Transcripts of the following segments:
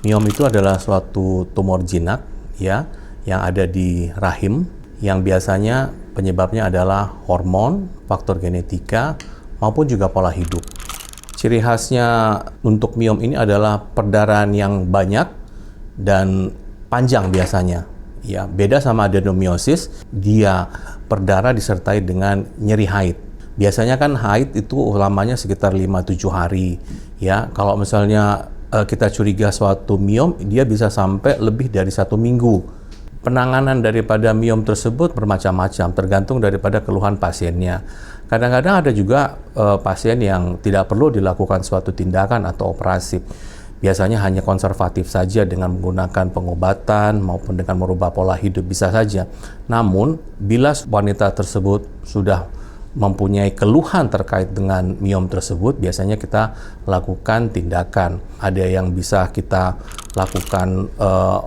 Miom itu adalah suatu tumor jinak ya yang ada di rahim yang biasanya penyebabnya adalah hormon, faktor genetika maupun juga pola hidup. Ciri khasnya untuk miom ini adalah perdarahan yang banyak dan panjang biasanya. Ya, beda sama adenomiosis, dia berdarah disertai dengan nyeri haid. Biasanya kan haid itu lamanya sekitar 5-7 hari. Ya, kalau misalnya kita curiga suatu miom, dia bisa sampai lebih dari 1 minggu. Penanganan daripada miom tersebut bermacam-macam, tergantung daripada keluhan pasiennya. Kadang-kadang ada juga pasien yang tidak perlu dilakukan suatu tindakan atau operasi. Biasanya hanya konservatif saja dengan menggunakan pengobatan maupun dengan merubah pola hidup bisa saja. Namun, bila wanita tersebut sudah mempunyai keluhan terkait dengan miom tersebut, biasanya kita lakukan tindakan. Ada yang bisa kita lakukan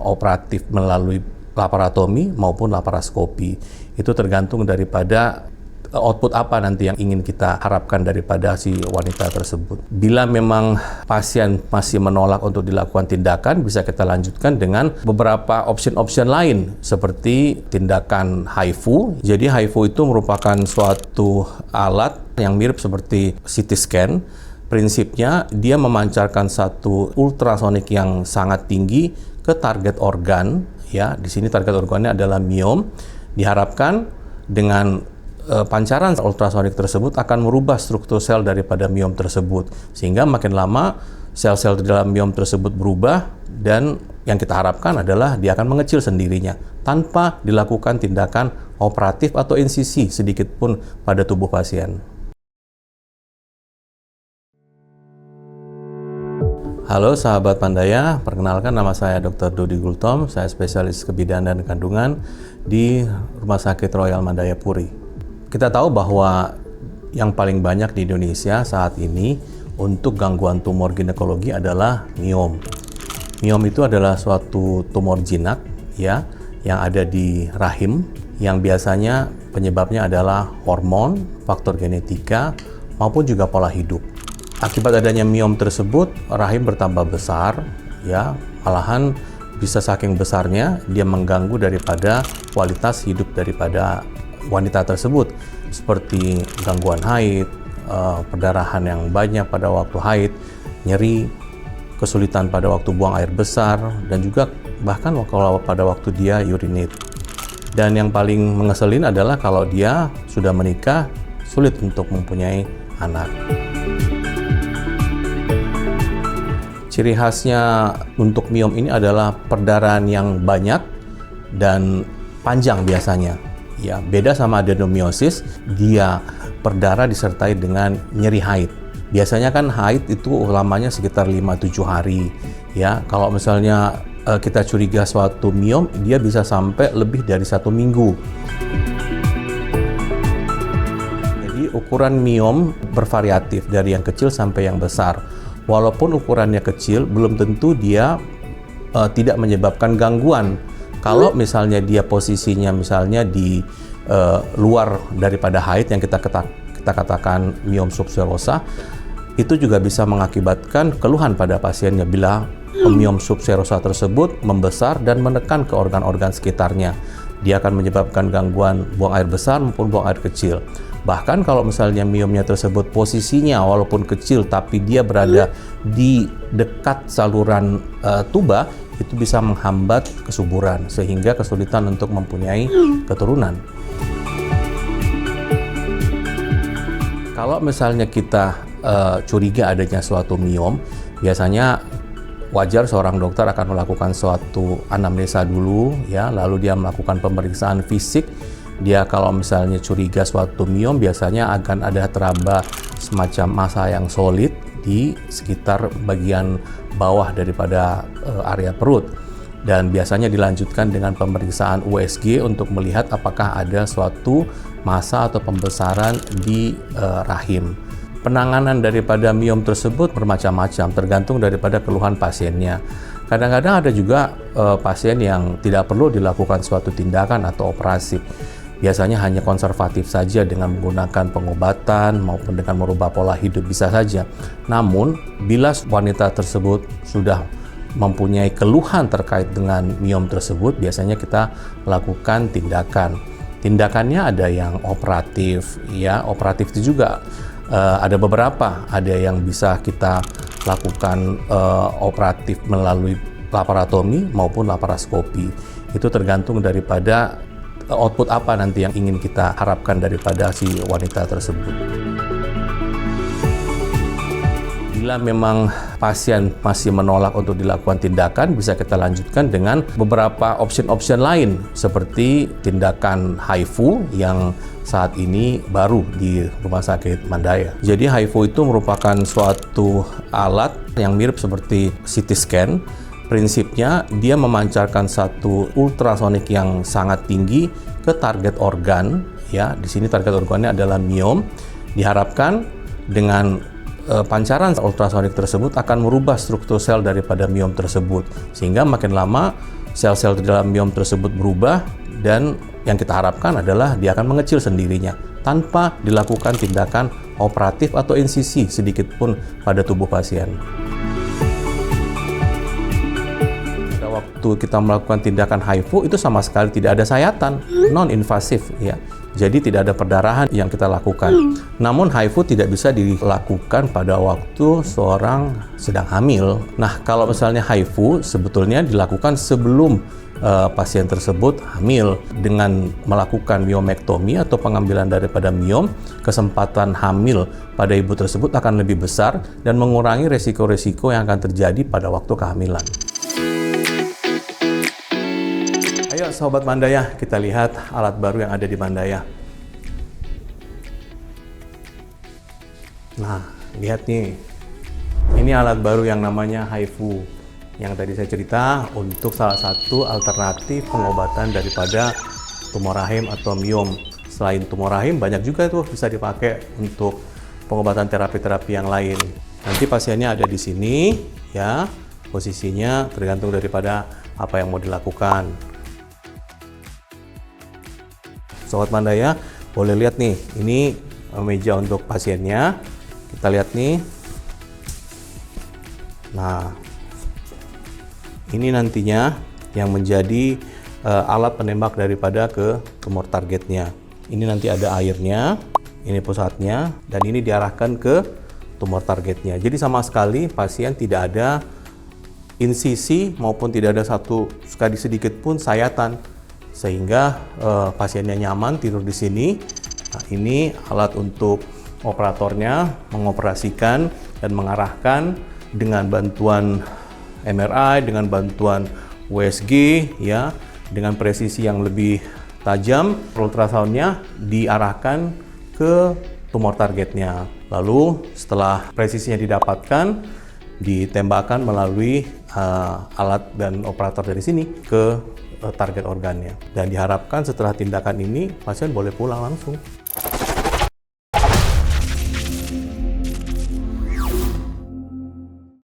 operatif melalui laparotomi maupun laparoskopi. Itu tergantung daripada output apa nanti yang ingin kita harapkan daripada si wanita tersebut. Bila memang pasien masih menolak untuk dilakukan tindakan, bisa kita lanjutkan dengan beberapa opsi-opsi lain seperti tindakan HIFU. Jadi HIFU itu merupakan suatu alat yang mirip seperti CT scan. Prinsipnya dia memancarkan satu ultrasonik yang sangat tinggi ke target organ. Ya, di sini target organnya adalah miom. Diharapkan dengan pancaran ultrasonik tersebut akan merubah struktur sel daripada miom tersebut, sehingga makin lama sel-sel di dalam miom tersebut berubah, dan yang kita harapkan adalah dia akan mengecil sendirinya tanpa dilakukan tindakan operatif atau insisi sedikit pun pada tubuh pasien. Halo sahabat Pandaya, perkenalkan nama saya Dr. Dodi Gultom, saya spesialis kebidanan dan kandungan di Rumah Sakit Royal Mandayapuri. Kita tahu bahwa yang paling banyak di Indonesia saat ini untuk gangguan tumor ginekologi adalah miom. Miom itu adalah suatu tumor jinak ya yang ada di rahim yang biasanya penyebabnya adalah hormon, faktor genetika maupun juga pola hidup. Akibat adanya miom tersebut, rahim bertambah besar ya, malahan bisa saking besarnya dia mengganggu daripada kualitas hidup daripada wanita tersebut, seperti gangguan haid, perdarahan yang banyak pada waktu haid, nyeri, kesulitan pada waktu buang air besar, dan juga bahkan kalau pada waktu dia urinate. Dan yang paling mengeselin adalah kalau dia sudah menikah, sulit untuk mempunyai anak. Ciri khasnya untuk miom ini adalah perdarahan yang banyak dan panjang biasanya. Ya, beda sama adenomiosis, dia berdarah disertai dengan nyeri haid. Biasanya kan haid itu lamanya sekitar 5-7 hari. Ya, kalau misalnya kita curiga suatu miom, dia bisa sampai lebih dari 1 minggu. Jadi ukuran miom bervariatif dari yang kecil sampai yang besar. Walaupun ukurannya kecil, belum tentu dia tidak menyebabkan gangguan. Kalau misalnya dia posisinya misalnya di luar daripada haid yang kita katakan miom subserosa, itu juga bisa mengakibatkan keluhan pada pasiennya bila miom subserosa tersebut membesar dan menekan ke organ-organ sekitarnya. Dia akan menyebabkan gangguan buang air besar maupun buang air kecil. Bahkan kalau misalnya miomnya tersebut posisinya walaupun kecil tapi dia berada di dekat saluran tuba, itu bisa menghambat kesuburan sehingga kesulitan untuk mempunyai keturunan. Kalau misalnya kita curiga adanya suatu miom, biasanya wajar seorang dokter akan melakukan suatu anamnesa dulu ya, lalu dia melakukan pemeriksaan fisik. Dia kalau misalnya curiga suatu miom, biasanya akan ada teraba semacam massa yang solid di sekitar bagian bawah daripada area perut, dan biasanya dilanjutkan dengan pemeriksaan USG untuk melihat apakah ada suatu massa atau pembesaran di rahim. Penanganan daripada miom tersebut bermacam-macam, tergantung daripada keluhan pasiennya. Kadang-kadang ada juga pasien yang tidak perlu dilakukan suatu tindakan atau operasi. Biasanya hanya konservatif saja dengan menggunakan pengobatan maupun dengan merubah pola hidup bisa saja. Namun, bila wanita tersebut sudah mempunyai keluhan terkait dengan miom tersebut, biasanya kita lakukan tindakan. Tindakannya ada yang operatif, ya. Operatif itu juga ada beberapa. Ada yang bisa kita lakukan operatif melalui laparotomi maupun laparoskopi. Itu tergantung daripada output apa nanti yang ingin kita harapkan daripada si wanita tersebut. Bila memang pasien masih menolak untuk dilakukan tindakan, bisa kita lanjutkan dengan beberapa option lain seperti tindakan HIFU yang saat ini baru di Rumah Sakit Mandaya. Jadi HIFU itu merupakan suatu alat yang mirip seperti CT scan. Prinsipnya dia memancarkan satu ultrasonik yang sangat tinggi ke target organ, ya. Di sini target organnya adalah miom. Diharapkan dengan pancaran ultrasonik tersebut akan merubah struktur sel daripada miom tersebut, sehingga makin lama sel-sel di dalam miom tersebut berubah, dan yang kita harapkan adalah dia akan mengecil sendirinya tanpa dilakukan tindakan operatif atau insisi sedikit pun pada tubuh pasien. Pada waktu kita melakukan tindakan HIFU itu sama sekali tidak ada sayatan, non-invasif, ya. Jadi tidak ada perdarahan yang kita lakukan. Namun HIFU tidak bisa dilakukan pada waktu seorang sedang hamil. Nah, kalau misalnya HIFU sebetulnya dilakukan sebelum pasien tersebut hamil. Dengan melakukan miomektomi atau pengambilan daripada miom, kesempatan hamil pada ibu tersebut akan lebih besar dan mengurangi resiko-resiko yang akan terjadi pada waktu kehamilan. Ayo Sobat Mandaya, kita lihat alat baru yang ada di Mandaya. Nah, lihat nih. Ini alat baru yang namanya HIFU. Yang tadi saya cerita untuk salah satu alternatif pengobatan daripada tumor rahim atau miom. Selain tumor rahim, banyak juga tuh bisa dipakai untuk pengobatan terapi-terapi yang lain. Nanti pasiennya ada di sini, ya. Posisinya tergantung daripada apa yang mau dilakukan. Sobat Mandaya, boleh lihat nih, ini meja untuk pasiennya. Kita lihat nih. Nah, ini nantinya yang menjadi alat penembak daripada ke tumor targetnya. Ini nanti ada airnya, ini pusatnya, dan ini diarahkan ke tumor targetnya. Jadi sama sekali pasien tidak ada insisi maupun tidak ada satu sekali sedikit pun sayatan, sehingga pasiennya nyaman tidur di sini. Nah, ini alat untuk operatornya mengoperasikan dan mengarahkan dengan bantuan MRI, dengan bantuan USG, ya, dengan presisi yang lebih tajam. Ultrasoundnya diarahkan ke tumor targetnya. Lalu setelah presisinya didapatkan, ditembakkan melalui alat dan operator dari sini ke target organnya. Dan diharapkan setelah tindakan ini pasien boleh pulang langsung.